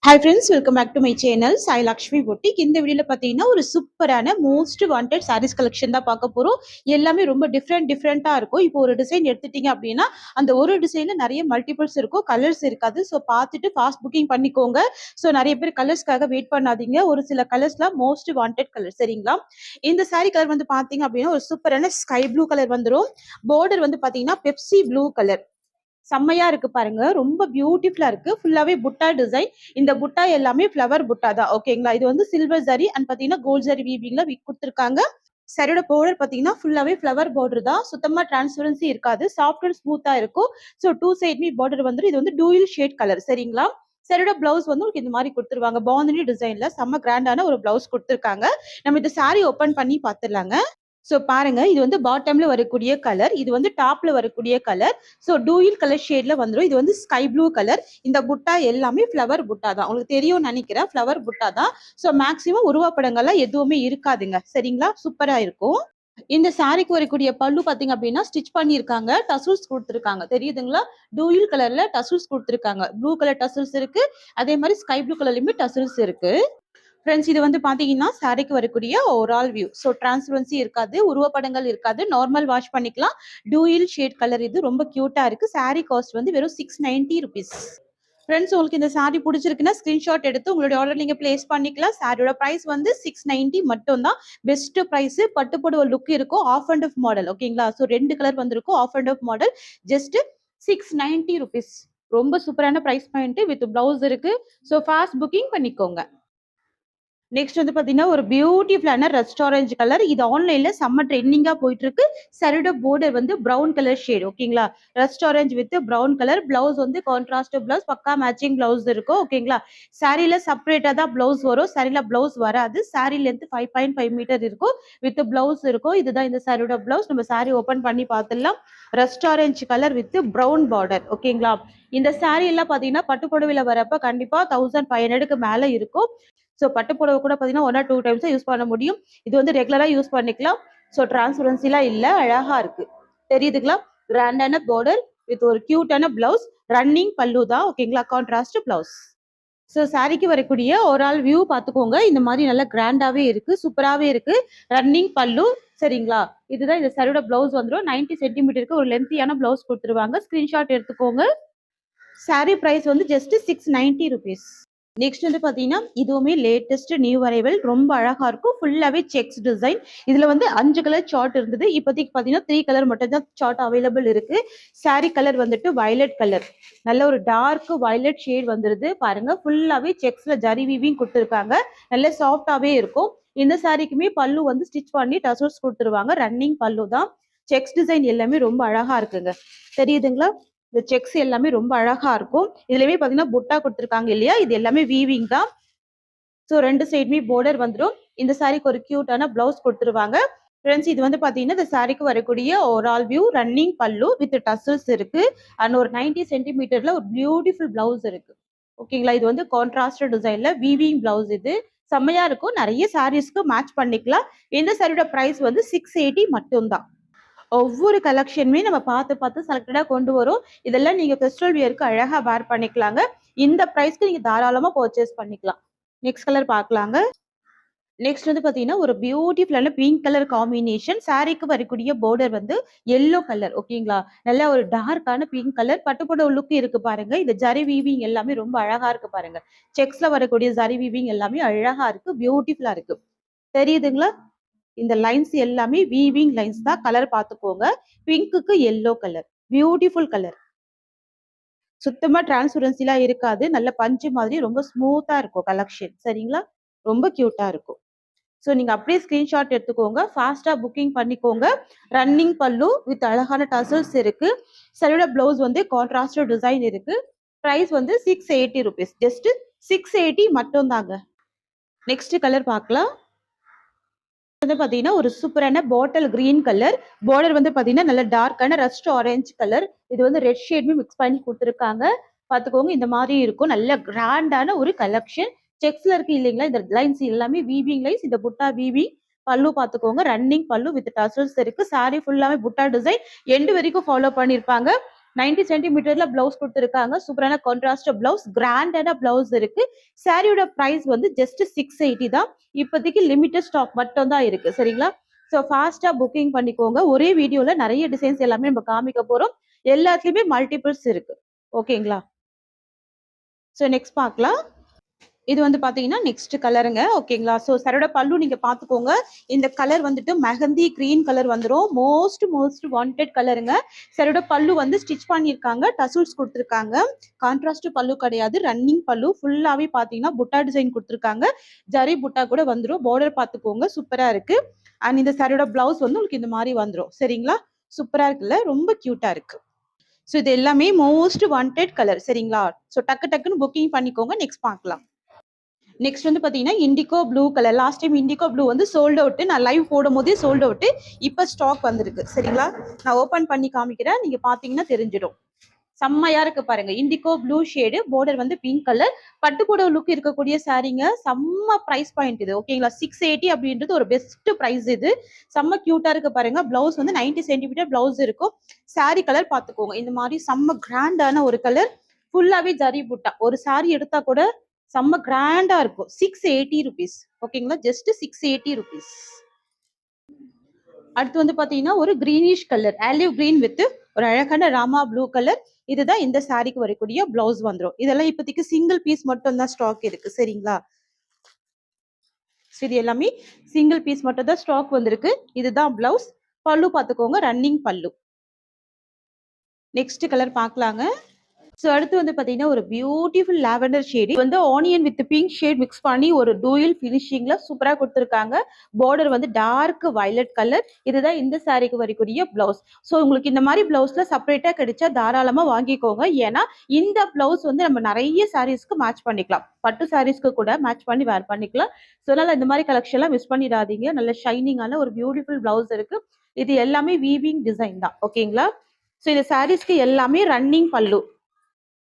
Hi friends, welcome back to my channel Sai Lakshmi Boutique. இந்த வீடியோல பாத்தீங்கன்னா ஒரு சூப்பரான மோஸ்ட் வாண்டட் sarees கலெக்ஷன் தான் பார்க்க போறோம். எல்லாமே ரொம்ப டிஃப்ரெண்டா இருக்கும். இப்போ ஒரு டிசைன் எடுத்துட்டீங்க அப்படின்னா அந்த ஒரு டிசைன்ல நிறைய மல்டிபிள்ஸ் இருக்கும், கலர்ஸ் இருக்காது. ஸோ பார்த்துட்டு ஃபாஸ்ட் புக்கிங் பண்ணிக்கோங்க. ஸோ நிறைய பேர் கலர்ஸ்க்காக வெயிட் பண்ணாதீங்க. ஒரு சில கலர்ஸ்லாம் மோஸ்ட் வாண்டட் கலர், சரிங்களா? இந்த சாரி கலர் வந்து பாத்தீங்க அப்படின்னா ஒரு சூப்பரான ஸ்கை ப்ளூ கலர் வந்துடும். பார்டர் வந்து பாத்தீங்கன்னா பெப்சி ப்ளூ கலர், செம்மையா இருக்கு பாருங்க. ரொம்ப பியூட்டிஃபுல்லா இருக்கு. ஃபுல்லாவே புட்டா டிசைன். இந்த புட்டா எல்லாமே ஃப்ளவர் புட்டா தான், ஓகேங்களா? இது வந்து சில்வர் ஜரி அண்ட் பாத்தீங்கன்னா கோல்ட் ஜரி வீவிங்ல கொடுத்துருக்காங்க. சரியோட பார்டர் பாத்தீங்கன்னா ஃபுல்லாவே ஃப்ளவர் பார்டர் தான். சுத்தமா டிரான்ஸ்பரன்சி இருக்காது, சாஃப்ட் அண்ட் ஸ்மூத்தா இருக்கும். ஸோ டூ சைட்மே பார்டர் வந்து இது வந்து டூயல் ஷேட் கலர், சரிங்களா? சரியோட பிளவுஸ் வந்து உங்களுக்கு இந்த மாதிரி கொடுத்துருவாங்க. பாந்தினி டிசைன்ல செம்ம கிராண்டான ஒரு பிளவுஸ் கொடுத்துருக்காங்க. நம்ம இந்த சாரி ஓபன் பண்ணி பாத்துடலாங்க. ஸோ பாருங்க, இது வந்து பாட்டம்ல வரக்கூடிய கலர், இது வந்து டாப்ல வரக்கூடிய கலர். ஸோ டூயில் கலர் ஷேட்ல வந்துடும். இது வந்து ஸ்கை ப்ளூ கலர். இந்த புட்டா எல்லாமே ஃப்ளவர் புட்டா தான். உங்களுக்கு தெரியும் நினைக்கிறேன், ஃப்ளவர் புட்டா தான். ஸோ மேக்சிமம் உருவப்படங்கள்லாம் எதுவுமே இருக்காதுங்க, சரிங்களா? சூப்பரா இருக்கும். இந்த சாரிக்கு வரக்கூடிய பல்லு பாத்தீங்க அப்படின்னா ஸ்டிச் பண்ணியிருக்காங்க, டசல்ஸ் கொடுத்துருக்காங்க, தெரியுதுங்களா? டூயில் கலர்ல டசல்ஸ் கொடுத்துருக்காங்க. ப்ளூ கலர் டசல்ஸ் இருக்கு, அதே மாதிரி ஸ்கை ப்ளூ கலர்லயுமே டசல்ஸ் இருக்கு. ஃப்ரெண்ட்ஸ், இது வந்து பாத்தீங்கன்னா சாரிக்கு வரக்கூடிய ஓவரால் வியூ. ஸோ டிரான்ஸ்பரன்சி இருக்காது, உருவப்படங்கள் இருக்காது, நார்மல் வாஷ் பண்ணிக்கலாம். டூயில் ஷேட் கலர், இது ரொம்ப கியூட்டா இருக்கு. சாரி காஸ்ட் வந்து வெறும் 690 rupees. ஃப்ரெண்ட்ஸ், உங்களுக்கு இந்த சாரி பிடிச்சிருக்குன்னா ஸ்கிரீன்ஷாட் எடுத்து உங்களுடைய ஆர்டர் நீங்க பிளேஸ் பண்ணிக்கலாம். சாரியோட பிரைஸ் வந்து 690 மட்டும் தான். Best price. பட்டுப்போட ஒரு லுக் இருக்கும், ஆஃப் அண்ட் ஆஃப் மாடல், ஓகேங்களா? ஸோ 2 கலர் வந்திருக்கும், off and off model. Just 690 rupees. ரொம்ப சூப்பரான பிரைஸ் பாயிண்ட் வித் பிளவுஸ் இருக்கு. ஸோ ஃபாஸ்ட் புக்கிங் பண்ணிக்கோங்க. நெக்ஸ்ட் வந்து பாத்தீங்கன்னா ஒரு பியூட்டிஃபுல்லான ரெஸ்டாரண்ட் கலர். இது ஆன்லைன்ல செம்ம ட்ரெண்டிங்கா போயிட்டு இருக்கு. சரியோட பார்டர் வந்து பிரவுன் கலர் ஷேட், ஓகேங்களா? Restaurant with brown colour. Blouse வந்து கான்ட்ராஸ்ட் பிளவுஸ், பக்கா மேட்சிங் பிளவுஸ் இருக்கும், ஓகேங்களா? சாரியில செப்பரேட்டா தான் பிளவுஸ் வரும், சாரியில பிளவுஸ் வராது. சாரி லென்த் 5.5 மீட்டர் இருக்கும், வித் பிளவுஸ் இருக்கும். இதுதான் இந்த சாரியோட பிளவுஸ். நம்ம சாரி ஓபன் பண்ணி பார்த்துடலாம். Restaurant colour with brown border, ஓகேங்களா? இந்த சாரி எல்லாம் பாத்தீங்கன்னா பட்டு புடவையில வரப்ப கண்டிப்பா 1500க்கு மேல இருக்கும். ஸோ பட்டு புடவை கூட பார்த்தீங்கன்னா 1 or 2 டைம்ஸ் தான் யூஸ் பண்ண முடியும். இது வந்து ரெகுலராக யூஸ் பண்ணிக்கலாம். ஸோ டிரான்ஸ்பரன்சிலாம் இல்லை, அழகா இருக்கு, தெரியுதுங்களா? கிராண்டான பார்டர் வித் ஒரு கியூட்டான பிளவுஸ். ரன்னிங் பல்லு தான், ஓகேங்களா? Contrast blouse. ஸோ சாரிக்கு வரக்கூடிய ஒரு ஆள் வியூ பார்த்துக்கோங்க. இந்த மாதிரி நல்லா கிராண்டாவே இருக்கு, சூப்பராகவே இருக்கு. ரன்னிங் பல்லு, சரிங்களா? இதுதான் இந்த சாரியோட பிளவுஸ் வந்துடும். 90 சென்டிமீட்டருக்கு ஒரு லென்த்தியான பிளவுஸ் கொடுத்துருவாங்க. ஸ்கிரீன்ஷாட் எடுத்துக்கோங்க. சாரி பிரைஸ் வந்து ஜஸ்ட் 690 rupees. நெக்ஸ்ட் வந்து பாத்தீங்கன்னா இதுவுமே லேட்டஸ்ட் நியூ அரைவல், ரொம்ப அழகா இருக்கும். ஃபுல்லாவே செக்ஸ் டிசைன். இதுல வந்து 5 கலர் சார்ட் இருந்தது, இப்போதைக்கு பாத்தீங்கன்னா 3 கலர் மட்டும் தான் சார்ட் அவைலபிள் இருக்கு. சாரி கலர் வந்துட்டு வயலட் கலர், நல்ல ஒரு டார்க் வயலட் ஷேட் வந்துருது பாருங்க. ஃபுல்லாவே செக்ஸ்ல ஜரி வீவிங் கொடுத்துருக்காங்க, நல்ல சாஃப்டாவே இருக்கும். இந்த சாரிக்குமே பல்லு வந்து ஸ்டிச் பண்ணி டசல்ஸ் கொடுத்துருவாங்க. ரன்னிங் பல்லு தான். செக்ஸ் டிசைன் எல்லாமே ரொம்ப அழகா இருக்குங்க, தெரியுதுங்களா? இந்த செக்ஸ் எல்லாமே ரொம்ப அழகா இருக்கும். இதுலயுமே பாத்தீங்கன்னா புட்டா கொடுத்துருக்காங்க இல்லையா, இது எல்லாமே வீவிங் தான். ஸோ 2 சைடுமே பார்டர் வந்துடும். இந்த சாரிக்கு ஒரு கியூட்டான பிளவுஸ் கொடுத்துருவாங்க. ஃப்ரெண்ட்ஸ், இது வந்து பாத்தீங்கன்னா இந்த சாரிக்கு வரக்கூடிய ஓவரால் வியூ. ரன்னிங் பல்லு வித் டசல்ஸ் இருக்கு அண்ட் ஒரு 90 சென்டிமீட்டர்ல ஒரு பியூட்டிஃபுல் பிளவுஸ் இருக்கு, ஓகேங்களா? இது வந்து கான்ட்ராஸ்ட் டிசைன்ல வீவிங் பிளவுஸ். இது செம்மையா இருக்கும், நிறைய சாரீஸ்க்கு மேட்ச் பண்ணிக்கலாம். இந்த சாரியோட பிரைஸ் வந்து 680 மட்டும் தான். ஒவ்வொரு கலெக்ஷனுமே நம்ம பார்த்து பார்த்து செலக்டடா கொண்டு வரும். இதெல்லாம் நீங்க ஃபெஸ்டிவல் வியருக்கு அழகா வேர் பண்ணிக்கலாங்க. இந்த பிரைஸ்க்கு நீங்க தாராளமா பர்ச்சேஸ் பண்ணிக்கலாம். நெக்ஸ்ட் கலர் பார்க்கலாங்க. நெக்ஸ்ட் வந்து பாத்தீங்கன்னா ஒரு பியூட்டிஃபுல்லான பிங்க் கலர் காம்பினேஷன். சாரிக்கு வரக்கூடிய பார்டர் வந்து எல்லோ கலர், ஓகேங்களா? நல்ல ஒரு டார்க்கான பிங்க் கலர். பட்டுப்பட லுக் இருக்கு பாருங்க. இந்த ஜரி வீவிங் எல்லாமே ரொம்ப அழகா இருக்கு பாருங்க. செக்ஸ்ல வரக்கூடிய ஜரி வீவிங் எல்லாமே அழகா இருக்கு, பியூட்டிஃபுல்லா இருக்கு, தெரியுதுங்களா? இந்த லைன்ஸ் எல்லாமே வீவிங் லைன்ஸ் தான். கலர் பார்த்துக்கோங்க. பிங்க்குக்கு எல்லோ கலர், பியூட்டிஃபுல் கலர். சுத்தமா டிரான்ஸ்பரன்சிலாம் இருக்காது, நல்ல பஞ்சு மாதிரி ரொம்ப ஸ்மூத்தா இருக்கும் கலெக்ஷன், சரிங்களா? ரொம்ப கியூட்டா இருக்கும். ஸோ நீங்க அப்படியே ஸ்கிரீன்ஷாட் எடுத்துக்கோங்க, ஃபாஸ்டா புக்கிங் பண்ணிக்கோங்க. ரன்னிங் பல்லு வித் அழகான டசல்ஸ் இருக்கு. சரியோட பிளவுஸ் வந்து கான்ட்ராஸ்ட் டிசைன் இருக்கு. பிரைஸ் வந்து 680 rupees. ஜஸ்ட் 680 மட்டும் தாங்க. நெக்ஸ்ட் கலர் பார்க்கலாம். வந்து பாத்தீங்கன்னா ஒரு சூப்பரான பாட்டில் கிரீன் கலர். பார்டர் வந்து பாத்தீங்கன்னா நல்ல டார்க்கான ரஸ்ட் ஆரஞ்சு கலர். இது வந்து ரெட் ஷேட்மே மிக்ஸ் பண்ணி கொடுத்துருக்காங்க, பாத்துக்கோங்க. இந்த மாதிரி இருக்கும், நல்ல கிராண்டான ஒரு கலெக்ஷன். செக்ஸ்ல இருக்கு இல்லைங்களா, இந்த லைன்ஸ் எல்லாமே வீவிங் லைன்ஸ். இந்த புட்டா வீவிங். பல்லு பாத்துக்கோங்க, ரன்னிங் பல்லு வித் டசல்ஸ் இருக்கு. சாரி ஃபுல்லாவே புட்டா டிசைன் எண்டு வரைக்கும் ஃபாலோ பண்ணிருப்பாங்க. 90 சென்டிமீட்டர்ல பிளவுஸ் கொடுத்துருக்காங்க. சூப்பரான கான்ட்ராஸ்ட் பிளவுஸ், கிராண்டான பிளவுஸ் இருக்கு. சாரியோட பிரைஸ் வந்து ஜஸ்ட் 680 தான். இப்போதைக்கு லிமிட்டட் ஸ்டாக் மட்டும் தான் இருக்கு. சரிங்களா? ஸோ ஃபாஸ்டா புக்கிங் பண்ணிக்கோங்க. ஒரே வீடியோல நிறைய டிசைன்ஸ் எல்லாமே நம்ம காமிக்க போறோம். எல்லாத்துலயுமே மல்டிபிள்ஸ் இருக்கு. ஓகேங்களா? ஸோ நெக்ஸ்ட் பார்க்கலாம். இது வந்து பாத்தீங்கன்னா நெக்ஸ்ட் கலருங்க. ஓகேங்களா? ஸோ சரோட பல்லு நீங்க பாத்துக்கோங்க. இந்த கலர் வந்துட்டு மெஹந்தி கிரீன் கலர் வந்துடும். மோஸ்ட் வாண்டட் கலருங்க. சரோட பல்லு வந்து ஸ்டிச் பண்ணியிருக்காங்க, டசல்ஸ் கொடுத்துருக்காங்க. கான்ட்ராஸ்ட் பல்லு கிடையாது, ரன்னிங் பல்லு. ஃபுல்லாவே பாத்தீங்கன்னா புட்டா டிசைன் கொடுத்துருக்காங்க. ஜரி புட்டா கூட வந்துடும். பார்டர் பாத்துக்கோங்க, சூப்பரா இருக்கு. அண்ட் இந்த சரோட பிளவுஸ் வந்து உங்களுக்கு இந்த மாதிரி வந்துடும். சரிங்களா? சூப்பரா இருக்குல்ல, ரொம்ப கியூட்டா இருக்கு. ஸோ இது எல்லாமே மோஸ்ட் வாண்டட் கலர். சரிங்களா? ஸோ டக்குன்னு புக்கிங் பண்ணிக்கோங்க. நெக்ஸ்ட் பார்க்கலாம். நெக்ஸ்ட் வந்து பாத்தீங்கன்னா indigo blue colour. Last time indigo blue வந்து சோல்ட் அவுட். நான் லைவ் போடும் போதே சோல்ட் அவுட். இப்போ ஸ்டாக் வந்திருக்கு. சரிங்களா? நான் ஓபன் பண்ணி காமிக்கிறேன், நீங்க பாத்தீங்கன்னா தெரிஞ்சிடும். செம்மையா இருக்கு பாருங்க. இண்டிகோ ப்ளூ ஷேடு, பார்டர் வந்து பிங்க் கலர், பட்டுப்புடவை லுக் இருக்கக்கூடிய சாரீங்க. செம்ம பிரைஸ் பாயிண்ட் இது. ஓகேங்களா? 680 அப்படின்றது ஒரு பெஸ்ட் பிரைஸ் இது. செம்ம கியூட்டா இருக்கு பாருங்க. பிளவுஸ் வந்து 90 சென்டிமீட்டர் பிளவுஸ் இருக்கும். சாரி கலர் பாத்துக்கோங்க, இந்த மாதிரி செம்ம கிராண்டான ஒரு கலர். ஃபுல்லாவே ஜரி புட்டா. ஒரு சாரி எடுத்தா கூட செம்ம கிராண்டா இருக்கும். 680 ருபீஸ். ஓகேங்களா? Just 680 rupees. அடுத்து வந்து பாத்தீங்கன்னா ஒரு greenish colour, olive green with ஒரு அழகான ராமா ப்ளூ கலர். இதுதான் இந்த சாரிக்கு வரக்கூடிய பிளவுஸ் வந்துடும். இதெல்லாம் இப்போதைக்கு சிங்கிள் பீஸ் மட்டும் தான் ஸ்டாக் இருக்கு. சரிங்களா? இது எல்லாமே சிங்கிள் பீஸ் மட்டும் தான் ஸ்டாக் வந்திருக்கு. இதுதான் பிளவுஸ். பல்லு பாத்துக்கோங்க, ரன்னிங் பல்லு. நெக்ஸ்ட் கலர் பார்க்கலாங்க. ஸோ அடுத்து வந்து பாத்தீங்கன்னா ஒரு பியூட்டிஃபுல் லாவெண்டர் ஷேடு வந்து onion with pink shade mix பண்ணி ஒரு டூயல் ஃபினிஷிங்ல சூப்பரா கொடுத்துருக்காங்க. பார்டர் வந்து டார்க் வயலட் கலர். இதுதான் இந்த சாரிக்கு வரக்கூடிய பிளவுஸ். ஸோ உங்களுக்கு இந்த மாதிரி பிளவுஸ்ல செப்பரேட்டா கிடைச்சா தாராளமா வாங்கிக்கோங்க. ஏன்னா இந்த பிளவுஸ் வந்து நம்ம நிறைய சாரீஸ்க்கு மேட்ச் பண்ணிக்கலாம். பட்டு சாரீஸ்க்கு கூட மேட்ச் பண்ணி வேர் பண்ணிக்கலாம். ஸோ அதனால இந்த மாதிரி கலெக்ஷன் எல்லாம் மிஸ் பண்ணிடாதீங்க. நல்ல ஷைனிங்கான ஒரு பியூட்டிஃபுல் பிளவுஸ் இருக்கு. இது எல்லாமே வீவிங் டிசைன் தான். ஓகேங்களா? ஸோ இந்த சாரீஸ்க்கு எல்லாமே ரன்னிங் பல்லு,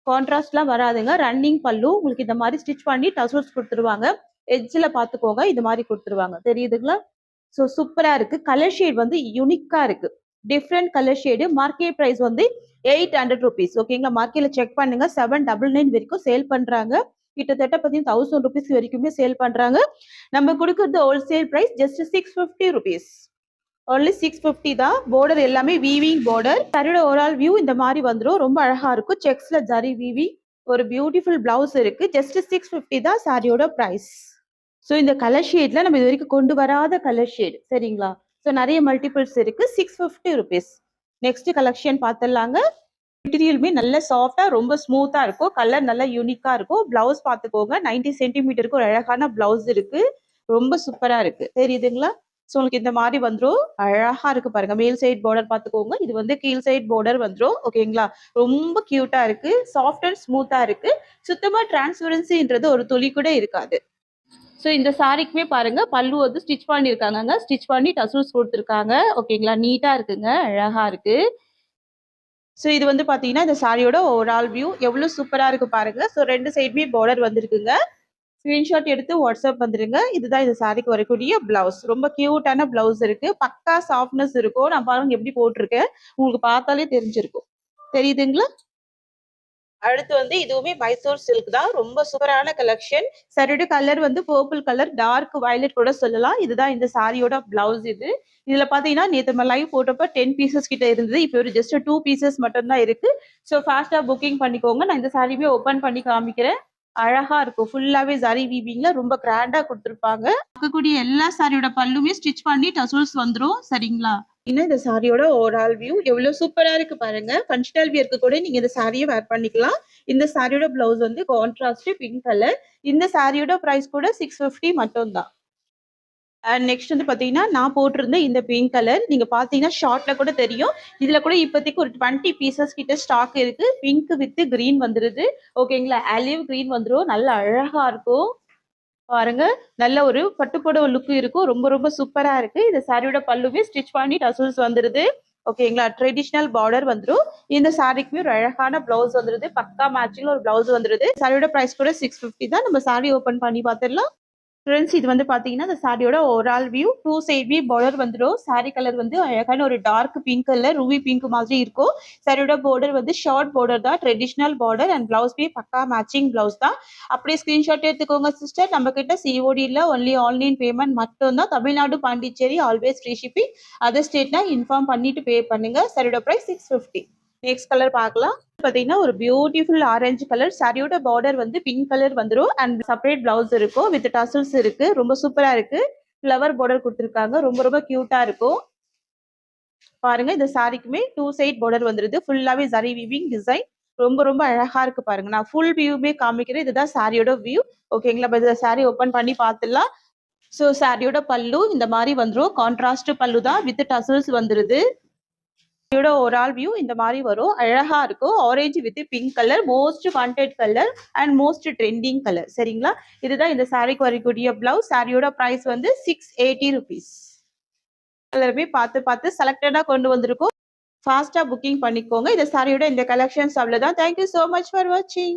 கான்ட்ராஸ்ட்லாம் வராதுங்க. ரன்னிங் பல்லு. உங்களுக்கு இந்த மாதிரி ஸ்டிச் பண்ணி டசல்ஸ் கொடுத்துருவாங்க. எட்ஜ்ல பாத்துக்கோங்க, இது மாதிரி கொடுத்துருவாங்க. தெரியுதுங்களா? ஸோ சூப்பரா இருக்கு. கலர் ஷேட் வந்து யூனிக்கா இருக்கு. Different colour shade. Market price வந்து 800 ருபீஸ். ஓகேங்களா? மார்க்கெட்ல செக் பண்ணுங்க. 799 வரைக்கும் சேல் பண்றாங்க. கிட்டத்தட்ட பார்த்தீங்கன்னா 1000 ருபீஸ் வரைக்குமே சேல் பண்றாங்க. நம்ம கொடுக்கறது wholesale price just 650 rupees. Only 650 தான். பார்டர் எல்லாமே வீவிங் பார்டர். சாரியோட ஓவரால் வியூ இந்த மாதிரி வந்துடும். ரொம்ப அழகா இருக்கும். செக்ஸ்ல ஜரி வீவிங். ஒரு பியூட்டிஃபுல் பிளவுஸ் இருக்கு. ஜஸ்ட் 650 தான் சாரியோட பிரைஸ். ஸோ இந்த கலர் ஷேட்ல நம்ம இது வரைக்கும் கொண்டு வராத கலர் ஷேட். சரிங்களா? ஸோ நிறைய மல்டிபிள்ஸ் இருக்கு. 650 ருபீஸ். நெக்ஸ்ட் கலெக்ஷன் பார்த்துடலாங்க. மெட்டீரியலுமே நல்ல சாஃப்டா ரொம்ப ஸ்மூத்தா இருக்கும். கலர் நல்லா யூனிக்கா இருக்கும். பிளவுஸ் பார்த்துக்கோங்க. 90 சென்டிமீட்டருக்கு ஒரு அழகான பிளவுஸ் இருக்கு. ரொம்ப சூப்பரா இருக்கு. தெரியுதுங்களா? ஸோ உங்களுக்கு இந்த மாதிரி வந்துடும். அழகா இருக்கு பாருங்க. மேல் சைட் பார்டர் பாத்துக்கோங்க. இது வந்து கீழ் சைட் பார்டர் வந்துடும். ஓகேங்களா? ரொம்ப கியூட்டா இருக்கு. சாஃப்ட் அண்ட் ஸ்மூத்தா இருக்கு. சுத்தமா டிரான்ஸ்பரன்சின்றது ஒரு துளி கூட இருக்காது. ஸோ இந்த சாரிக்குமே பாருங்க, பல்லு வந்து ஸ்டிச் பண்ணியிருக்காங்க. ஸ்டிச் பண்ணி டசல்ஸ் கொடுத்துருக்காங்க. ஓகேங்களா? நீட்டா இருக்குங்க, அழகா இருக்கு. ஸோ இது வந்து பாத்தீங்கன்னா இந்த சாரியோட ஓவரால் வியூ எவ்வளவு சூப்பரா இருக்கு பாருங்க. ஸோ ரெண்டு சைடுமே பார்டர் வந்திருக்குங்க. ஸ்கிரீன்ஷாட் எடுத்து வாட்ஸ்அப் வந்துருங்க. இதுதான் இந்த சாரிக்கு வரக்கூடிய பிளவுஸ். ரொம்ப கியூட்டான பிளவுஸ் இருக்கு. பக்கா சாஃப்ட்னஸ் இருக்கும். நான் பாருங்க எப்படி போட்டிருக்கேன். உங்களுக்கு பார்த்தாலே தெரிஞ்சிருக்கும். தெரியுதுங்களா? அடுத்து வந்து இதுவுமே மைசூர் சில்க் தான். ரொம்ப சூப்பரான கலெக்ஷன். சாரியோட கலர் வந்து பர்பிள் கலர், டார்க் வயலட் கூட சொல்லலாம். இதுதான் இந்த சாரியோட பிளவுஸ். இதுல பாத்தீங்கன்னா நேற்று நம்ம லைவ் போட்டப்ப 10 பீசஸ் கிட்ட இருந்தது. இப்போ ஒரு ஜஸ்ட் 2 பீசஸ் மட்டும் தான் இருக்கு. ஸோ ஃபாஸ்டா புக்கிங் பண்ணிக்கோங்க. நான் இந்த சாரியுமே ஓபன் பண்ணி காமிக்கிறேன். அழகா இருக்கும். ஃபுல்லாவே ஜரி வீவிங்ல ரொம்ப கிராண்டா கொடுத்துருப்பாங்க. பார்க்கக்கூடிய எல்லா சாரியோட பல்லுமே ஸ்டிச் பண்ணி டசல்ஸ் வந்துரும். சரிங்களா? இன்னும் இந்த சாரியோட ஓவரால் வியூ எவ்வளவு சூப்பரா இருக்கு பாருங்க. ஃபங்க்ஷனல் வியர்க்கு கூட நீங்க இந்த சாரியை வேர் பண்ணிக்கலாம். இந்த சாரியோட பிளவுஸ் வந்து கான்ட்ராஸ்ட் பிங்க் கலர். இந்த சாரியோட பிரைஸ் கூட 650 மட்டும் தான். அண்ட் நெக்ஸ்ட் வந்து பாத்தீங்கன்னா நான் போட்டிருந்த இந்த பிங்க் கலர் நீங்க பாத்தீங்கன்னா ஷார்ட்ல கூட தெரியும். இதுல கூட இப்போதைக்கு ஒரு 20 பீசஸ் கிட்ட ஸ்டாக் இருக்கு. பிங்க் வித் கிரீன் வந்துருது. ஓகேங்களா? ஆலிவ் கிரீன் வந்துடும். நல்ல அழகா இருக்கும் பாருங்க. நல்ல ஒரு பட்டுப்புடவை லுக் இருக்கும். ரொம்ப ரொம்ப சூப்பரா இருக்கு. இந்த சாரியோட பல்லுவே ஸ்டிச் பண்ணி டசல்ஸ் வந்துருது. ஓகேங்களா? ட்ரெடிஷனல் பார்டர் வந்துடும். இந்த சாரிக்குமே ஒரு அழகான பிளவுஸ் வந்துருது. பக்கா மேட்சிங்ல ஒரு பிளவுஸ் வந்துருது. சாரியோட பிரைஸ் கூட 650 தான். நம்ம சாரி ஓபன் பண்ணி பார்த்துடலாம். ஃப்ரெண்ட்ஸ் இது வந்து பார்த்தீங்கன்னா, இந்த சாரியோட overall view. 2 side view border வந்துரும். சாரி கலர் வந்து அழகான ஒரு dark pink colour, ruby pink மாதிரி இருக்கும். சாரியோட பார்டர் வந்து ஷார்ட் பார்டர் தான். Traditional border and blouse piece பக்கா மேட்சிங் பிளவுஸ் தான். அப்படியே ஸ்கிரீன்ஷாட் எடுத்துக்கோங்க சிஸ்டர். நம்ம கிட்ட சிஓடி இல்ல. ஒன்லி ஆன்லைன் பேமெண்ட் மட்டும் தான். Tamil Nadu, Pondicherry always free shipping. Other ஸ்டேட்னா இன்ஃபார்ம் பண்ணிட்டு பே பண்ணுங்க. சாரியோட பிரைஸ் 650. நெக்ஸ்ட் கலர் பார்க்கலாம். பாத்தீங்கன்னா ஒரு பியூட்டிஃபுல் ஆரஞ்சு கலர். சாரியோட பார்டர் வந்து பிங்க் கலர் வந்துரும் அண்ட் செப்பரேட் பிளவுஸ் இருக்கும் வித் டசல்ஸ் இருக்கு. ரொம்ப சூப்பரா இருக்கு. ஃப்ளவர் பார்டர் கொடுத்துருக்காங்க. ரொம்ப ரொம்ப கியூட்டா இருக்கும். பாருங்க இந்த சாரிக்குமே 2 சைட் பார்டர் வந்துருது. ஃபுல்லாவே ஜரி வீவிங் டிசைன். ரொம்ப ரொம்ப அழகா இருக்கு பாருங்க. நான் ஃபுல் வியூமே காமிக்கிறேன். இதுதான் சாரியோட வியூ. ஓகேங்களா? இந்த சாரி ஓபன் பண்ணி பார்த்துடலாம். ஸோ சாரியோட பல்லு இந்த மாதிரி வந்துரும். கான்ட்ராஸ்ட் பல்லு தான் வித் டசல்ஸ் வந்துருது. இதோட ஓவரால் வியூ இந்த மாதிரி வரும். அழகா இருக்கும். Orange with pink colour, most wanted colour and most trending colour. சரிங்களா? இதுதான் இந்த சாரிக்கு வரக்கூடிய பிளவுஸ். சாரியோட பிரைஸ் வந்து 680 rupees. எல்லாருமே பார்த்து பார்த்து செலக்டடா கொண்டு வந்திருக்கோம். ஃபாஸ்டா புக்கிங் பண்ணிக்கோங்க. இந்த சாரியோட இந்த கலெக்ஷன்ஸ் அவ்வளவுதான். Thank you so much for watching.